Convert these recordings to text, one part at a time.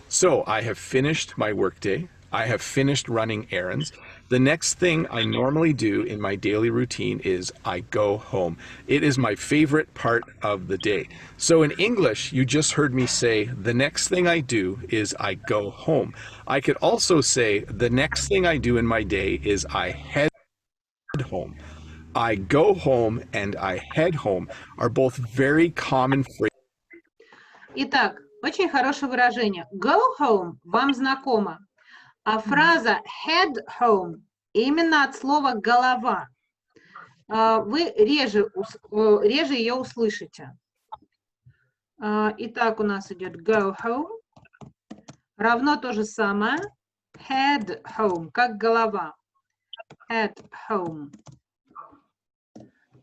So I have finished my workday. I have finished running errands. The next thing I normally do in my daily routine is I go home. It is my favorite part of the day. So in English, you just heard me say, the next thing I do is I go home. I could also say, the next thing I do in my day is I head home. I go home and I head home are both very common phrases. Итак, очень хорошее выражение. Go home вам знакомо, а фраза head home именно от слова голова. Вы реже ее услышите. Итак, у нас идет go home, равно то же самое head home, как голова. Head home.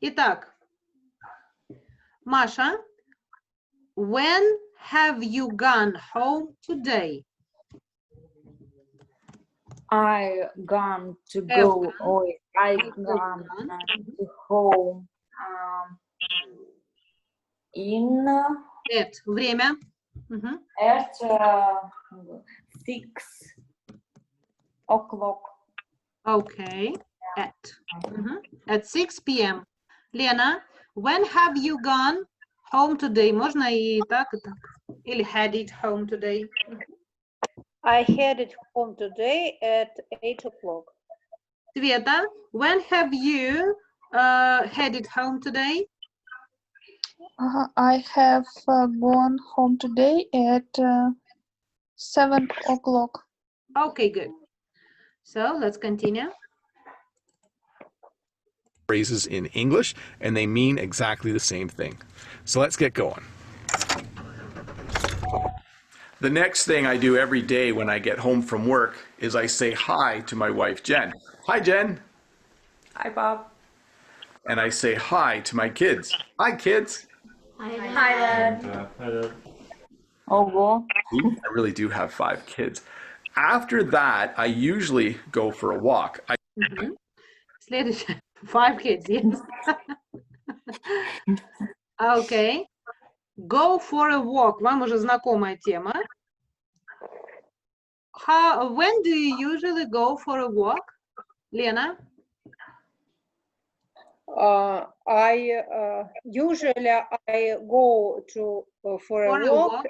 Итак, Маша, when have you gone home today? I gone to go. I gone to home. In At. Время. at 6 o'clock. Okay. At. At 6 p.m. Лена, when have you gone home today? Можно и так, и так. Или headed home today. I headed home today at 8 o'clock. Света, when have you headed home today? I have gone home today at 7 o'clock. Okay, good. So let's continue. Phrases in English, and they mean exactly the same thing. So let's get going. The next thing I do every day when I get home from work is I say hi to my wife, Jen. Hi, Jen. Hi, Bob. And I say hi to my kids. Hi, kids. Hi, Dad. Oh, I really do have 5 kids. After that, I usually go for a walk. Следующее. 5 kids, yes. Okay. Go for a walk. Вам уже знакомая тема. When do you usually go for a walk? Лена? Usually I go to for a walk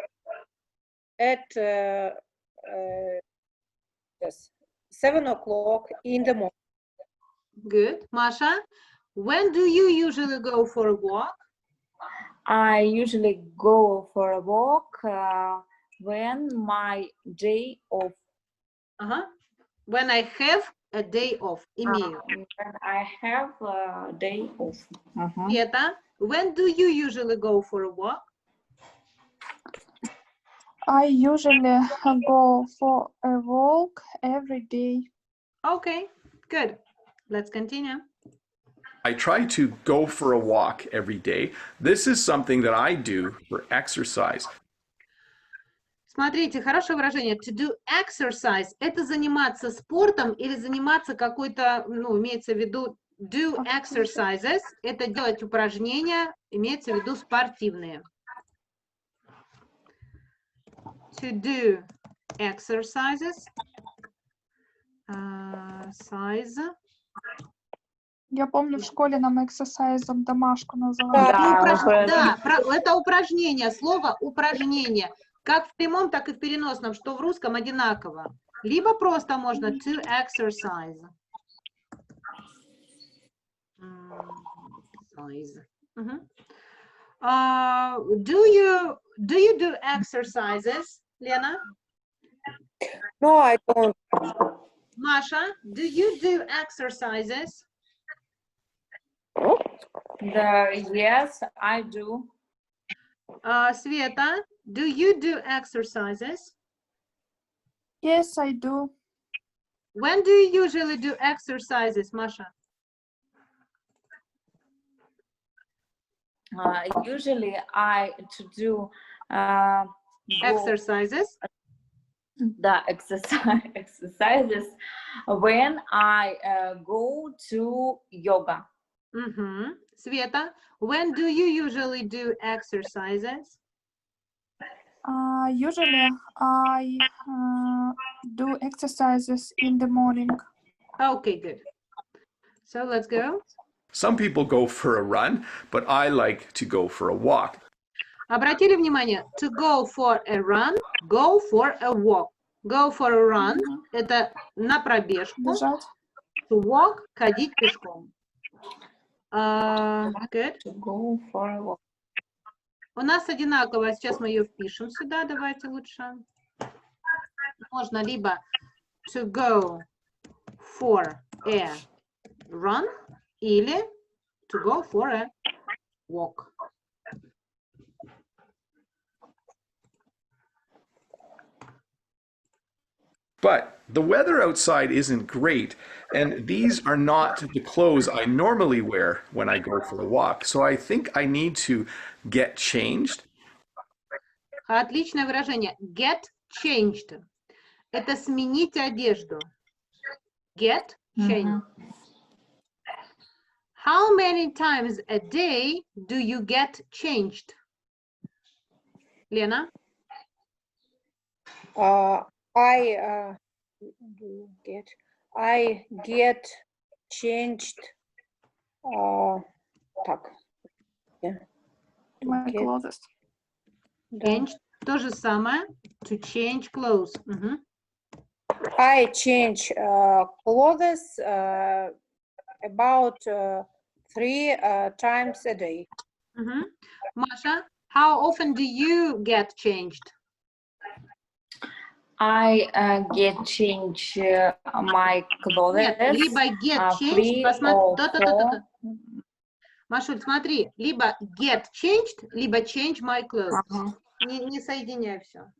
at 7 o'clock in the morning. Good. Masha, when do you usually go for a walk? I usually go for a walk when my day off. When I have a day off. Имею. When I have a day off. Света, when do you usually go for a walk? I usually go for a walk every day. Okay, good. Let's continue. I try to go for a walk every day. This is something that I do for exercise. Смотрите, хорошее выражение. To do exercise – это заниматься спортом или заниматься какой-то, имеется в виду do exercises – это делать упражнения, имеется в виду спортивные. To do exercises. Я помню, в школе нам эксерсайзом домашку называли. Да, это упражнение, слово упражнение. Как в прямом, так и в переносном, что в русском одинаково. Либо просто можно to exercise. Do you do exercises, Лена? No, I don't. Masha, do you do exercises? Yes, I do. Sveta, do you do exercises? Yes, I do. When do you usually do exercises, Masha? Usually I do exercises. The exercises when I go to yoga. Sveta, when do you usually do exercises? Usually I do exercises in the morning. Okay, good. So let's go. Some people go for a run, but I like to go for a walk. Обратили внимание, to go for a run, go for a walk. Go for a run – это на пробежку. Бежать. To walk – ходить пешком. Good. To go for a walk. У нас одинаково, сейчас мы ее впишем сюда, давайте лучше. Можно либо to go for a run или to go for a walk. But the weather outside isn't great, and these are not the clothes I normally wear when I go for a walk. So I think I need to get changed. Отличное выражение. Get changed. Это сменить одежду. Get changed. How many times a day do you get changed? Лена? I get changed. Так. My Get- clothes. да. Change. То же самое. To change clothes. I change clothes about 3 times a day. Маша, how often do you get changed? I get change my clothes. Нет, либо get changed, three посмотри, or то. Машуль, смотри, либо get changed, либо change my clothes. Не соединяй все.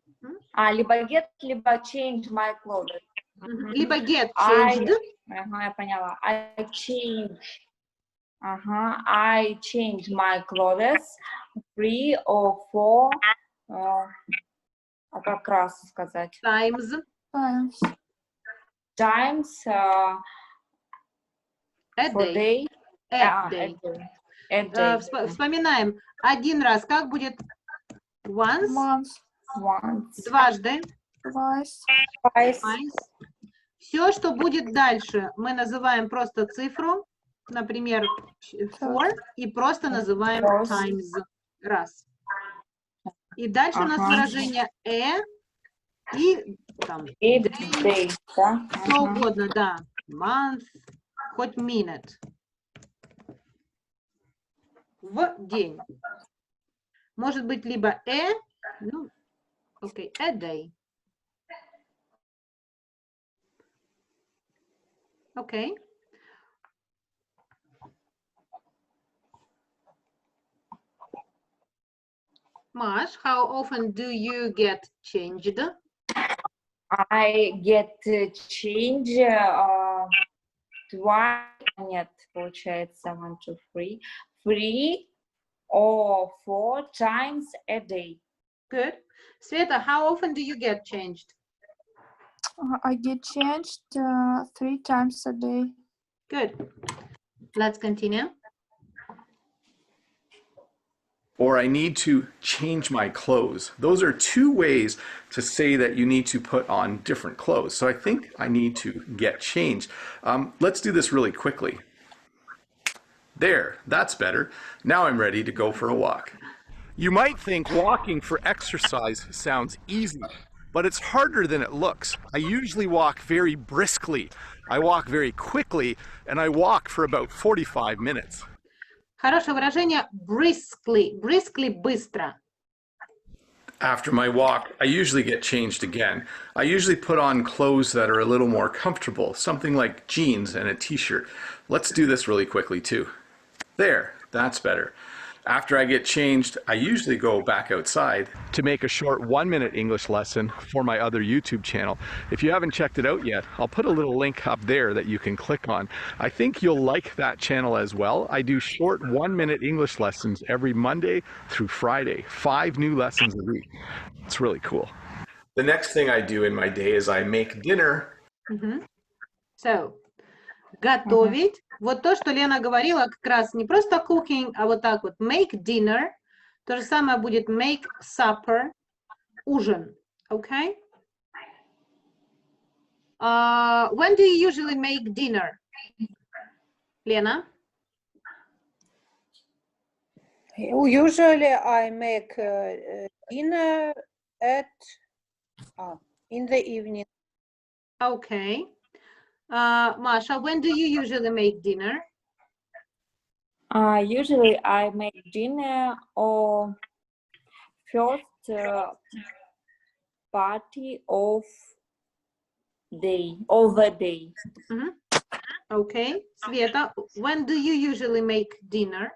Либо get, либо change my clothes. Либо get changed. Я поняла. I change my clothes 3 or 4 как раз сказать. Times. Times A for day. day. A day. A day. Вспоминаем. Один раз. Как будет? Once. Once. Дважды. Twice. Все, что будет дальше, мы называем просто цифру, например, 4, и просто называем times. Раз. И дальше у нас выражение и там Day, да? что угодно, да. Month, хоть minute. В день. Может быть либо ну, окей, a day. Окей. Маш, how often do you get changed? I get change twice, нет, получается 1, 2, 3, 3 or 4 times a day. Good. Sveta, how often do you get changed? I get changed 3 times a day. Good. Let's continue. Or I need to change my clothes. Those are two ways to say that you need to put on different clothes. So I think I need to get changed. Let's do this really quickly. There, that's better. Now I'm ready to go for a walk. You might think walking for exercise sounds easy, but it's harder than it looks. I usually walk very briskly. I walk very quickly, and I walk for about 45 minutes. Хорошее выражение briskly. Briskly – быстро. After my walk, I usually get changed again. I usually put on clothes that are a little more comfortable, something like jeans and a t-shirt. Let's do this really quickly too. There, that's better. After I get changed, I usually go back outside to make a short 1-minute English lesson for my other YouTube channel. If you haven't checked it out yet, I'll put a little link up there that you can click on. I think you'll like that channel as well. I do short 1-minute English lessons every Monday through Friday, 5 new lessons a week. It's really cool. The next thing I do in my day is I make dinner. So, готовить. Вот то, что Лена говорила, как раз не просто cooking, а вот так вот. Make dinner. То же самое будет make supper. ужин. Okay? When do you usually make dinner? Лена? Usually I make dinner at in the evening. Okay. Masha, when do you usually make dinner? Usually I make dinner or first party of the day. Okay. Sveta, when do you usually make dinner?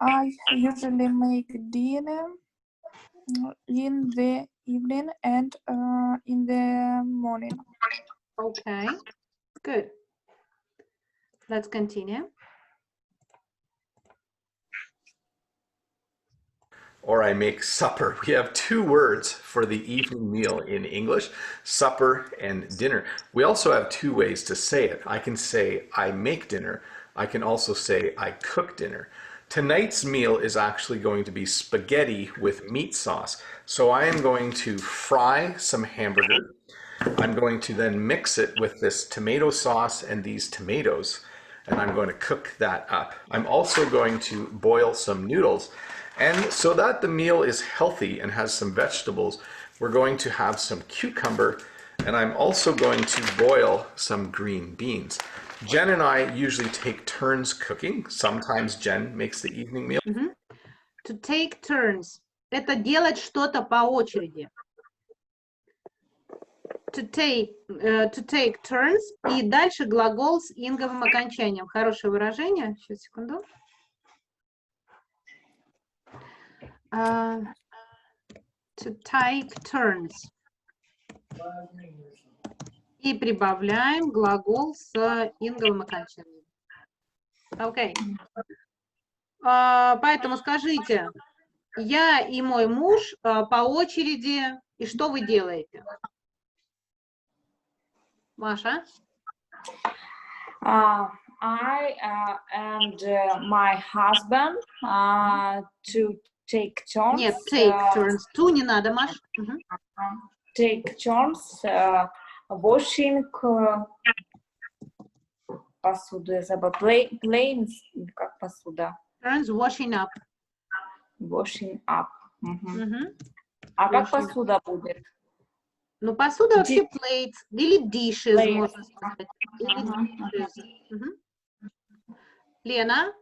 I usually make dinner in the evening and in the morning. Okay. Good. Let's continue. Or I make supper. We have two words for the evening meal in English, supper and dinner. We also have two ways to say it. I can say I make dinner. I can also say I cook dinner. Tonight's meal is actually going to be spaghetti with meat sauce. So I am going to fry some hamburger. I'm going to then mix it with this tomato sauce and these tomatoes, and I'm going to cook that up. I'm also going to boil some noodles. And so that the meal is healthy and has some vegetables, we're going to have some cucumber, and I'm also going to boil some green beans. Jen and I usually take turns cooking. Sometimes Jen makes the evening meal. To take turns. Это делать что-то по очереди. To take turns. И дальше глагол с инговым окончанием. Хорошее выражение. Сейчас, секунду. To take turns. И прибавляем глагол с инговым окончанием. Окей. Поэтому скажите, я и мой муж по очереди, и что вы делаете? Маша? I and my husband to take turns. Нет, take turns. To не надо, Маш. Take turns washing посуду. Я забыла. Planes, как посуда? Turns washing up. Washing up. А как посуда будет? Ну, посуда вообще plates или dishes, можно сказать. Или dishes. Лена?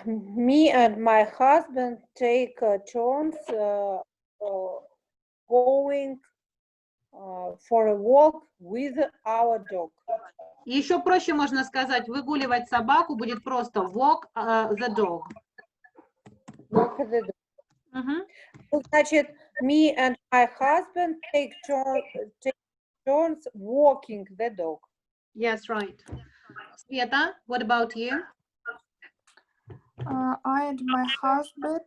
Me and my husband take turns going for a walk with our dog. Еще проще можно сказать, выгуливать собаку будет просто walk the dog. Walk the dog. Значит, me and my husband take turns walking the dog. Yes, right. Sveta, what about you? I and my husband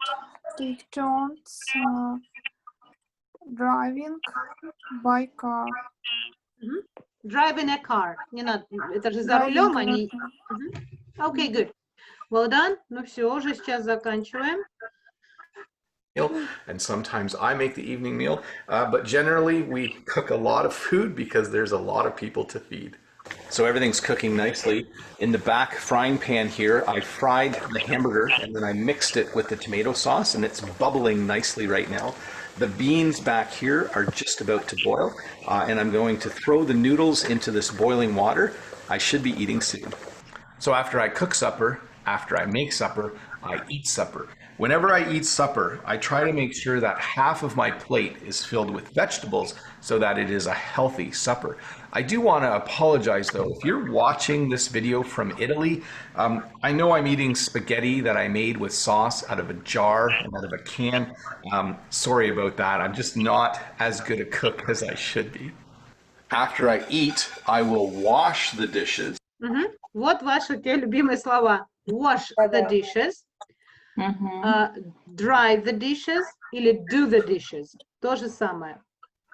take turns driving by car. Driving a car. Не надо, это же за рулем, они... Okay, good. Well done. Ну все, уже сейчас заканчиваем. And sometimes I make the evening meal, but generally we cook a lot of food because there's a lot of people to feed. So everything's cooking nicely. In the back frying pan here, I fried the hamburger and then I mixed it with the tomato sauce, and it's bubbling nicely right now. The beans back here are just about to boil, and I'm going to throw the noodles into this boiling water. I should be eating soon. So after I cook supper, after I make supper, I eat supper. Whenever I eat supper, I try to make sure that half of my plate is filled with vegetables so that it is a healthy supper. I do want to apologize though, if you're watching this video from Italy, I know I'm eating spaghetti that I made with sauce out of a jar and out of a can. Sorry about that, I'm just not as good a cook as I should be. After I eat, I will wash the dishes. Вот ваши те любимые слова. Wash the dishes. Dry the dishes или do the dishes. То же самое.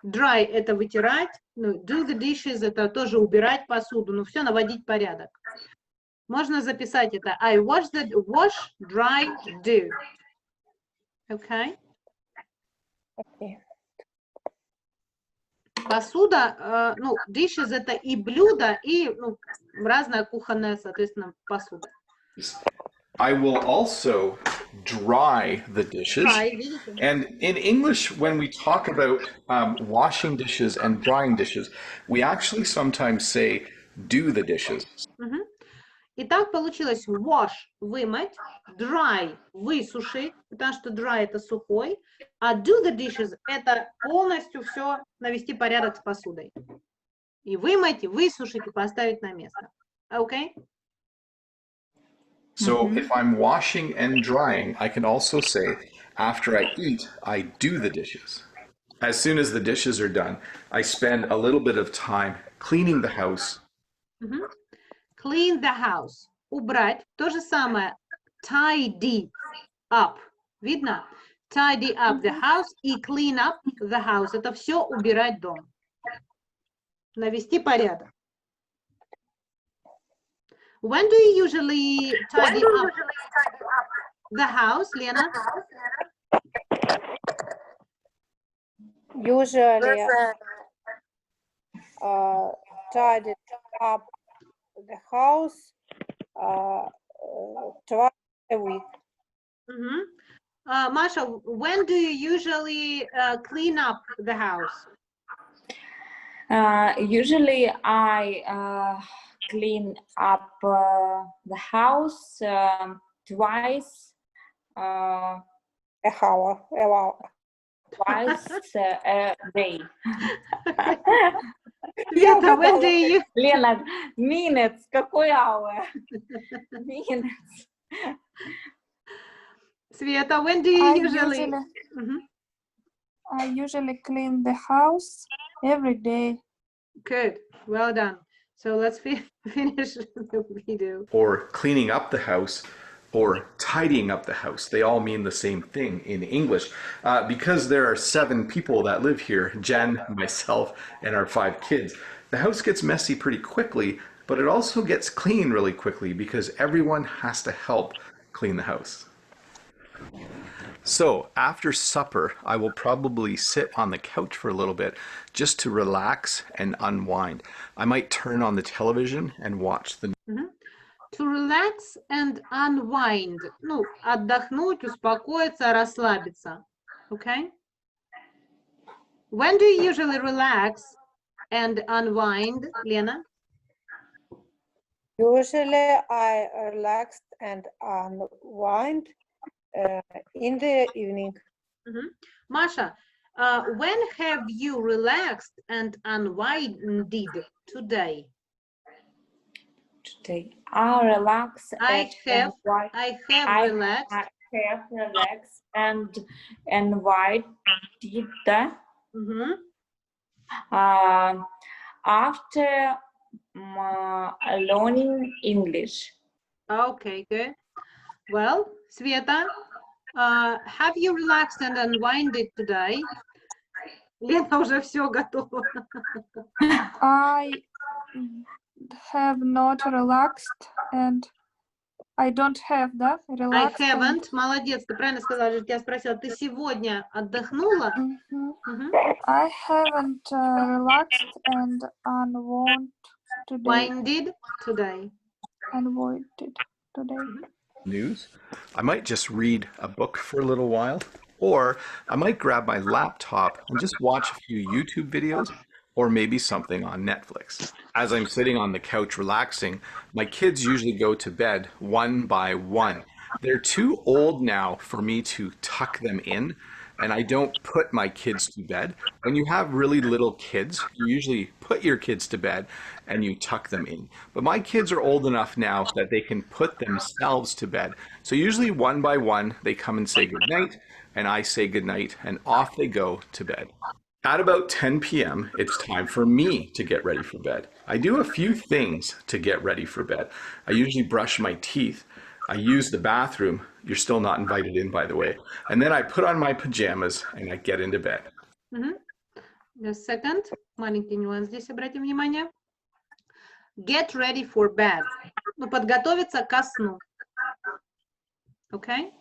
Dry – это вытирать, ну, do the dishes – это тоже убирать посуду, ну, все наводить порядок. Можно записать это. I wash, dry, do. Okay. Okay. Посуда, ну, dishes это и блюдо, и ну, разная кухонная, соответственно, посуда. I will also dry the dishes. Dry, видите? And in English, when we talk about washing dishes and drying dishes, we actually sometimes say do the dishes. Мгм. Итак, получилось wash, вымыть, dry, высушить, потому что dry это сухой, а do the dishes это полностью все навести порядок с посудой. И вымыть, и высушить, и поставить на место. Okay? So if I'm washing and drying, I can also say, after I eat, I do the dishes. As soon as the dishes are done, I spend a little bit of time cleaning the house. Мгм. Clean the house. Убрать. То же самое. Tidy up. Видно? Tidy up the house и clean up the house. Это все убирать дом. Навести порядок. When do you usually tidy up the house, Лена? Usually tidy up the house twice a week. Мгм. Маша, when do you usually clean up the house? Usually I clean up the house twice A hour. twice a day. Света, when do you Лена, minutes, какой hour? Minutes. Света, when do you usually... Мгм. I usually clean the house every day. Good, well done. So let's finish the video. Or cleaning up the house, or tidying up the house. They all mean the same thing in English. Because there are 7 people that live here, Jen, myself, and our 5 kids, the house gets messy pretty quickly, but it also gets clean really quickly because everyone has to help clean the house. So after supper, I will probably sit on the couch for a little bit just to relax and unwind. I might turn on the television and watch the Мгм. To relax and unwind. Ну, отдохнуть, успокоиться, расслабиться. Okay? When do you usually relax and unwind, Лена? Usually I relax and unwind in the evening. Мгм. Маша, when have you relaxed and unwinded today? Today I relax I have I relaxed. have relaxed and why did that Мгм. after learning English. Okay, good. Well, Света, have you relaxed and unwinded today? Лена уже все готово. I have not relaxed and I don't have that I relaxed. haven't. Молодец, ты правильно сказала, я тебя спросила, ты сегодня отдохнула? Мгм. I haven't relaxed and unwound today. Winded today. Unvoided today. news. I might just read a book for a little while, or I might grab my laptop and just watch a few YouTube videos, or maybe something on Netflix. As I'm sitting on the couch relaxing, my kids usually go to bed one by one. They're too old now for me to tuck them in, and I don't put my kids to bed. When you have really little kids, you usually put your kids to bed and you tuck them in. But my kids are old enough now that they can put themselves to bed. So usually one by one, they come and say goodnight, and I say goodnight, and off they go to bed. At about 10 p.m., it's time for me to get ready for bed. I do a few things to get ready for bed. I usually brush my teeth. I use the bathroom. You're still not invited in, by the way. And then I put on my pajamas and I get into bed. Just a second. Маленький нюанс здесь, обратите внимание. get ready for bed. Ну, подготовиться ко сну. Okay?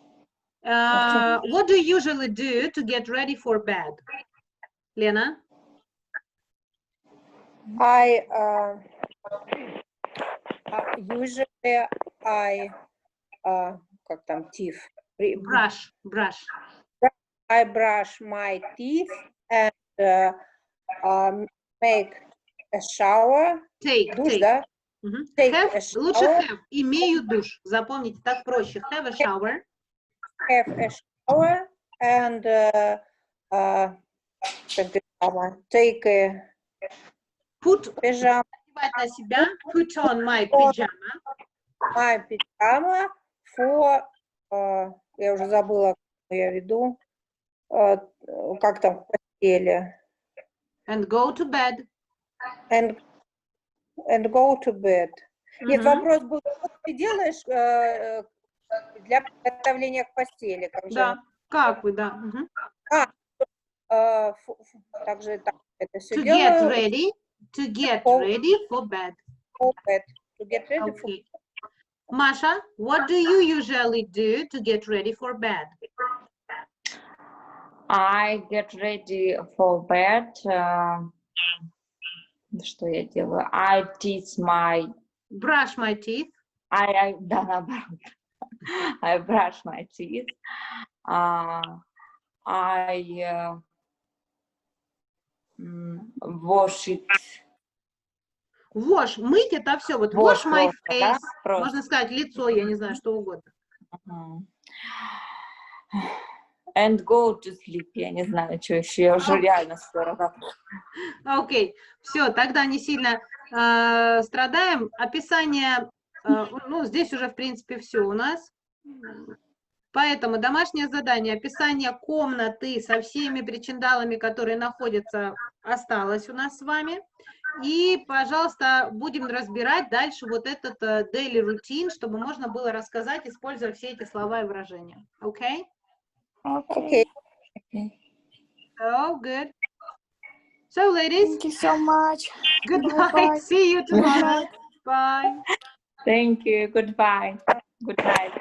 What do you usually do to get ready for bed? Лена? Usually как там, teeth. Brush. I brush my teeth and make a shower. Take. Душ, да? Take Have, a shower. лучше have. Имею душ. Запомните, так проще. Have a shower. Have a shower and take a Put pajama. на себя. Put on my pajama. My pajama for, я уже забыла, что я веду, как там в постели. And go to bed. And go to bed. Нет, вопрос был, что ты делаешь для приготовления к постели? Как Да, же? как вы, да. Также так, это все To делаю. get ready for bed. To get ready for Okay. Masha, what do you usually do to get ready for bed? I get ready for bed. Что я делаю? I teach my... Brush my teeth. Да, наоборот. I brush my teeth. I wash it. Wash, мыть это все. Вот wash my face. Можно сказать лицо, я не знаю, что угодно. And go to sleep. Я не знаю, что еще. Я уже реально скоро. Окей, все, тогда не сильно страдаем. Описание, ну, здесь уже, в принципе, все у нас. Поэтому домашнее задание, описание комнаты со всеми причиндалами, которые находятся, осталось у нас с вами. И, пожалуйста, будем разбирать дальше вот этот daily routine, чтобы можно было рассказать, используя все эти слова и выражения. Окей? Okay. Oh, good. So, ladies. Thank you so much. Goodbye. Bye-bye. See you tomorrow. Bye. Thank you. Goodbye. Good night.